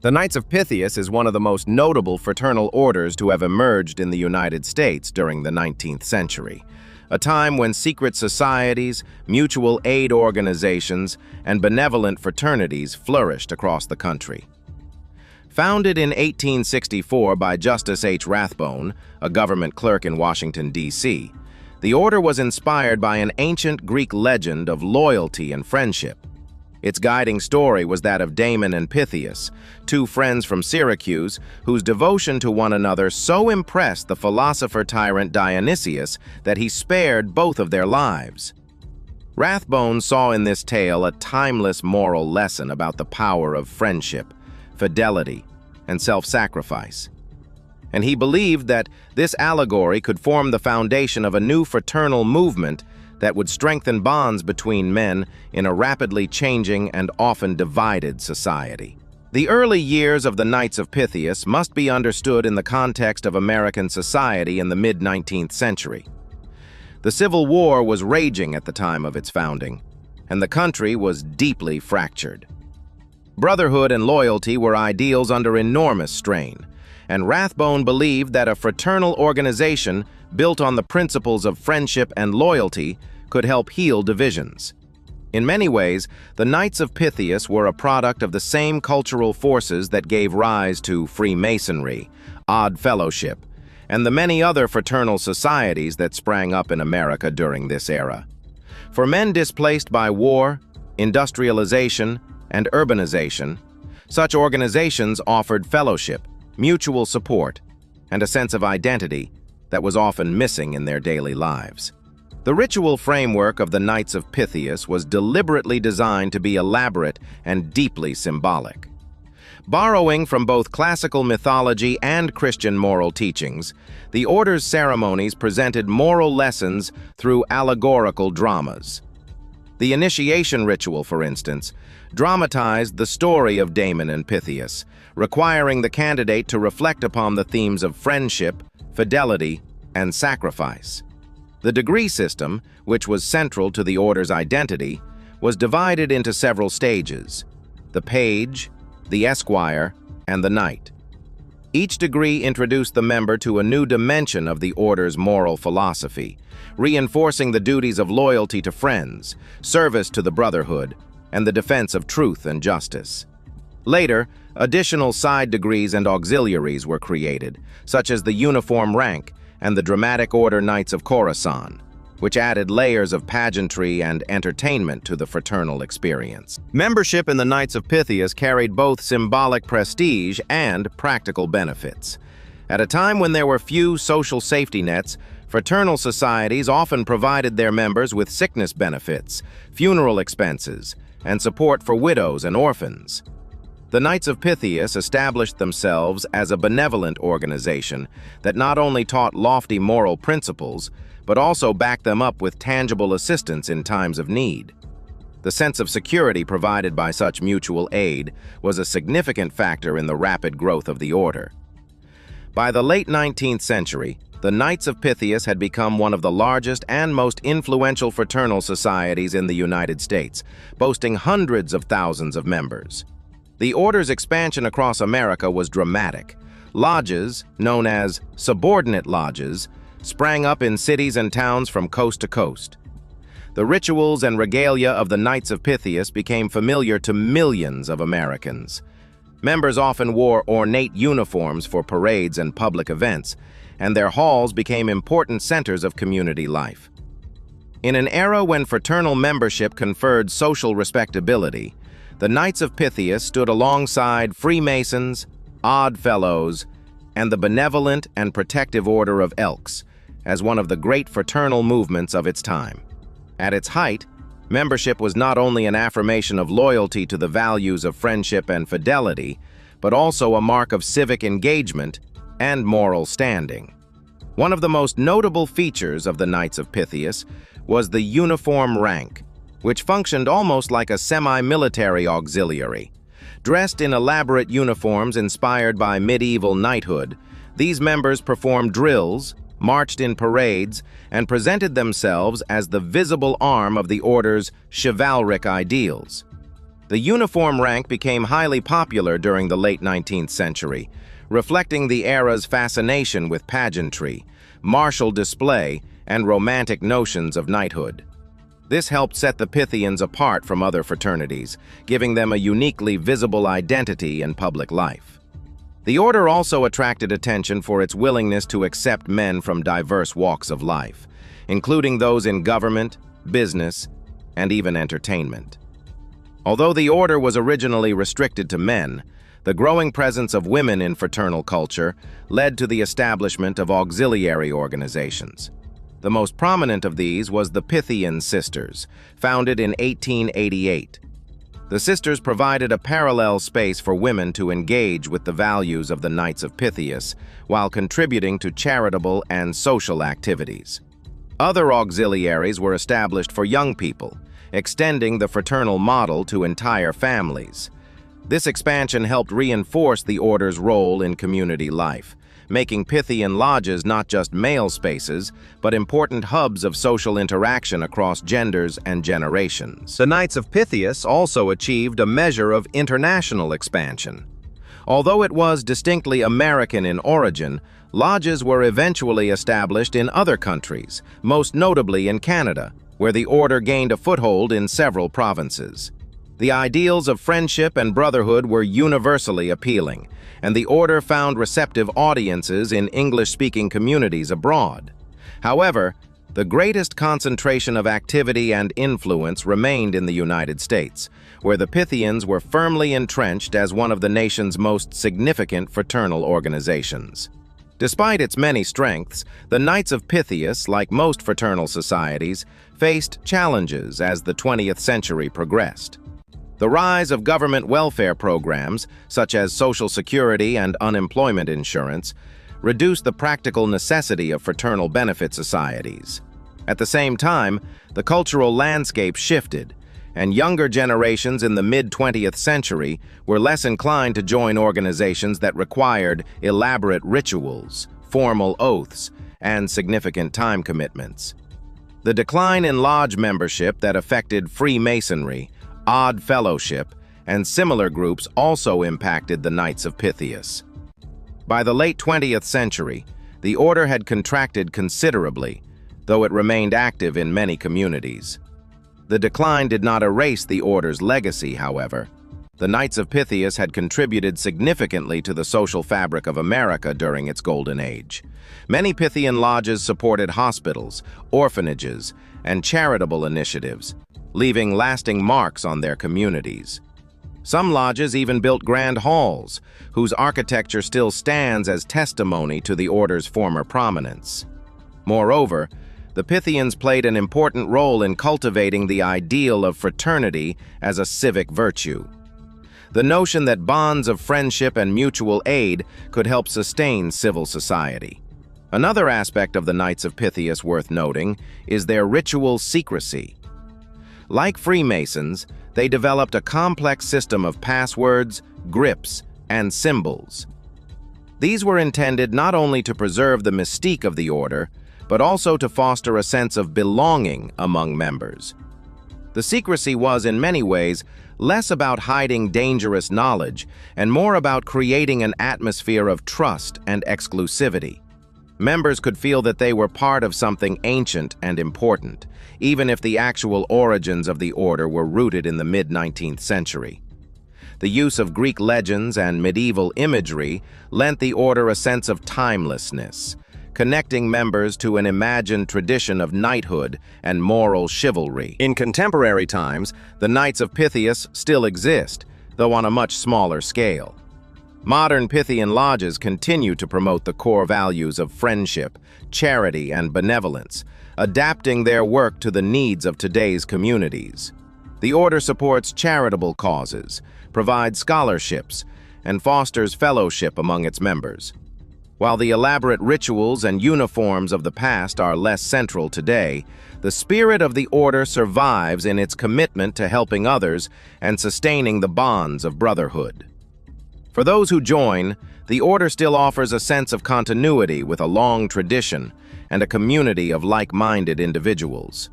The Knights of Pythias is one of the most notable fraternal orders to have emerged in the United States during the 19th century, a time when secret societies, mutual aid organizations, and benevolent fraternities flourished across the country. Founded in 1864 by Justus H. Rathbone, a government clerk in Washington, D.C., the order was inspired by an ancient Greek legend of loyalty and friendship. Its guiding story was that of Damon and Pythias, two friends from Syracuse whose devotion to one another so impressed the philosopher-tyrant Dionysius that he spared both of their lives. Rathbone saw in this tale a timeless moral lesson about the power of friendship, fidelity, and self-sacrifice. And he believed that this allegory could form the foundation of a new fraternal movement that would strengthen bonds between men in a rapidly changing and often divided society. The early years of the Knights of Pythias must be understood in the context of American society in the mid-19th century. The Civil War was raging at the time of its founding, and the country was deeply fractured. Brotherhood and loyalty were ideals under enormous strain, and Rathbone believed that a fraternal organization built on the principles of friendship and loyalty could help heal divisions. In many ways, the Knights of Pythias were a product of the same cultural forces that gave rise to Freemasonry, Odd Fellowship, and the many other fraternal societies that sprang up in America during this era. For men displaced by war, industrialization, and urbanization, such organizations offered fellowship, mutual support, and a sense of identity that was often missing in their daily lives. The ritual framework of the Knights of Pythias was deliberately designed to be elaborate and deeply symbolic. Borrowing from both classical mythology and Christian moral teachings, the order's ceremonies presented moral lessons through allegorical dramas. The initiation ritual, for instance, dramatized the story of Damon and Pythias, requiring the candidate to reflect upon the themes of friendship, fidelity, and sacrifice. The degree system, which was central to the order's identity, was divided into several stages: the page, the esquire, and the knight. Each degree introduced the member to a new dimension of the order's moral philosophy, reinforcing the duties of loyalty to friends, service to the Brotherhood, and the defense of truth and justice. Later, additional side degrees and auxiliaries were created, such as the uniform rank and the dramatic order Knights of Khorasan, which added layers of pageantry and entertainment to the fraternal experience. Membership in the Knights of Pythias carried both symbolic prestige and practical benefits. At a time when there were few social safety nets, fraternal societies often provided their members with sickness benefits, funeral expenses, and support for widows and orphans. The Knights of Pythias established themselves as a benevolent organization that not only taught lofty moral principles, but also backed them up with tangible assistance in times of need. The sense of security provided by such mutual aid was a significant factor in the rapid growth of the order. By the late 19th century, the Knights of Pythias had become one of the largest and most influential fraternal societies in the United States, boasting hundreds of thousands of members. The order's expansion across America was dramatic. Lodges, known as subordinate lodges, sprang up in cities and towns from coast to coast. The rituals and regalia of the Knights of Pythias became familiar to millions of Americans. Members often wore ornate uniforms for parades and public events, and their halls became important centers of community life. In an era when fraternal membership conferred social respectability, the Knights of Pythias stood alongside Freemasons, Odd Fellows, and the Benevolent and Protective Order of Elks as one of the great fraternal movements of its time. At its height, membership was not only an affirmation of loyalty to the values of friendship and fidelity, but also a mark of civic engagement and moral standing. One of the most notable features of the Knights of Pythias was the uniform rank, which functioned almost like a semi-military auxiliary. Dressed in elaborate uniforms inspired by medieval knighthood, these members performed drills, marched in parades, and presented themselves as the visible arm of the order's chivalric ideals. The uniform rank became highly popular during the late 19th century, reflecting the era's fascination with pageantry, martial display, and romantic notions of knighthood. This helped set the Pythians apart from other fraternities, giving them a uniquely visible identity in public life. The order also attracted attention for its willingness to accept men from diverse walks of life, including those in government, business, and even entertainment. Although the order was originally restricted to men, the growing presence of women in fraternal culture led to the establishment of auxiliary organizations. The most prominent of these was the Pythian Sisters, founded in 1888. The sisters provided a parallel space for women to engage with the values of the Knights of Pythias while contributing to charitable and social activities. Other auxiliaries were established for young people, extending the fraternal model to entire families. This expansion helped reinforce the order's role in community life, making Pythian lodges not just male spaces, but important hubs of social interaction across genders and generations. The Knights of Pythias also achieved a measure of international expansion. Although it was distinctly American in origin, lodges were eventually established in other countries, most notably in Canada, where the order gained a foothold in several provinces. The ideals of friendship and brotherhood were universally appealing, and the order found receptive audiences in English-speaking communities abroad. However, the greatest concentration of activity and influence remained in the United States, where the Pythians were firmly entrenched as one of the nation's most significant fraternal organizations. Despite its many strengths, the Knights of Pythias, like most fraternal societies, faced challenges as the 20th century progressed. The rise of government welfare programs, such as Social Security and unemployment insurance, reduced the practical necessity of fraternal benefit societies. At the same time, the cultural landscape shifted, and younger generations in the mid-20th century were less inclined to join organizations that required elaborate rituals, formal oaths, and significant time commitments. The decline in lodge membership that affected Freemasonry, Odd Fellowship, and similar groups also impacted the Knights of Pythias. By the late 20th century, the order had contracted considerably, though it remained active in many communities. The decline did not erase the order's legacy, however. The Knights of Pythias had contributed significantly to the social fabric of America during its golden age. Many Pythian lodges supported hospitals, orphanages, and charitable initiatives, leaving lasting marks on their communities. Some lodges even built grand halls, whose architecture still stands as testimony to the order's former prominence. Moreover, the Pythians played an important role in cultivating the ideal of fraternity as a civic virtue. The notion that bonds of friendship and mutual aid could help sustain civil society. Another aspect of the Knights of Pythias worth noting is their ritual secrecy. Like Freemasons, they developed a complex system of passwords, grips, and symbols. These were intended not only to preserve the mystique of the order, but also to foster a sense of belonging among members. The secrecy was, in many ways, less about hiding dangerous knowledge and more about creating an atmosphere of trust and exclusivity. Members could feel that they were part of something ancient and important, even if the actual origins of the order were rooted in the mid-19th century. The use of Greek legends and medieval imagery lent the order a sense of timelessness, connecting members to an imagined tradition of knighthood and moral chivalry. In contemporary times, the Knights of Pythias still exist, though on a much smaller scale. Modern Pythian lodges continue to promote the core values of friendship, charity, and benevolence, adapting their work to the needs of today's communities. The order supports charitable causes, provides scholarships, and fosters fellowship among its members. While the elaborate rituals and uniforms of the past are less central today, the spirit of the order survives in its commitment to helping others and sustaining the bonds of brotherhood. For those who join, the order still offers a sense of continuity with a long tradition and a community of like-minded individuals.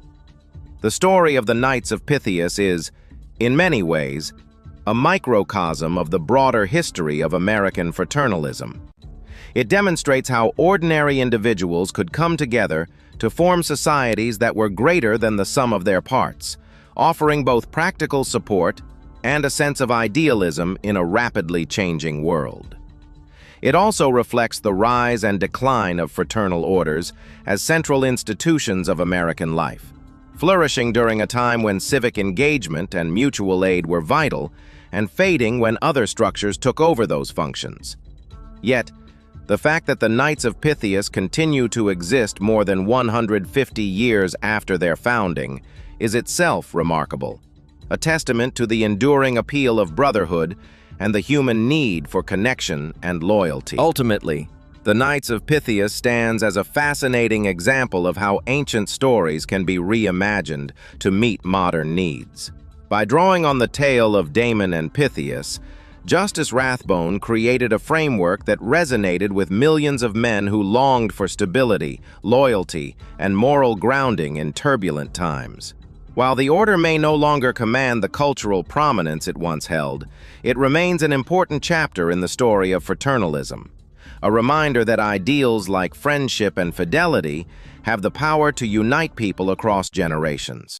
The story of the Knights of Pythias is, in many ways, a microcosm of the broader history of American fraternalism. It demonstrates how ordinary individuals could come together to form societies that were greater than the sum of their parts, offering both practical support and a sense of idealism in a rapidly changing world. It also reflects the rise and decline of fraternal orders as central institutions of American life, flourishing during a time when civic engagement and mutual aid were vital, and fading when other structures took over those functions. Yet, the fact that the Knights of Pythias continue to exist more than 150 years after their founding is itself remarkable, a testament to the enduring appeal of brotherhood and the human need for connection and loyalty. Ultimately, the Knights of Pythias stands as a fascinating example of how ancient stories can be reimagined to meet modern needs. By drawing on the tale of Damon and Pythias, Justus Rathbone created a framework that resonated with millions of men who longed for stability, loyalty, and moral grounding in turbulent times. While the order may no longer command the cultural prominence it once held, it remains an important chapter in the story of fraternalism, a reminder that ideals like friendship and fidelity have the power to unite people across generations.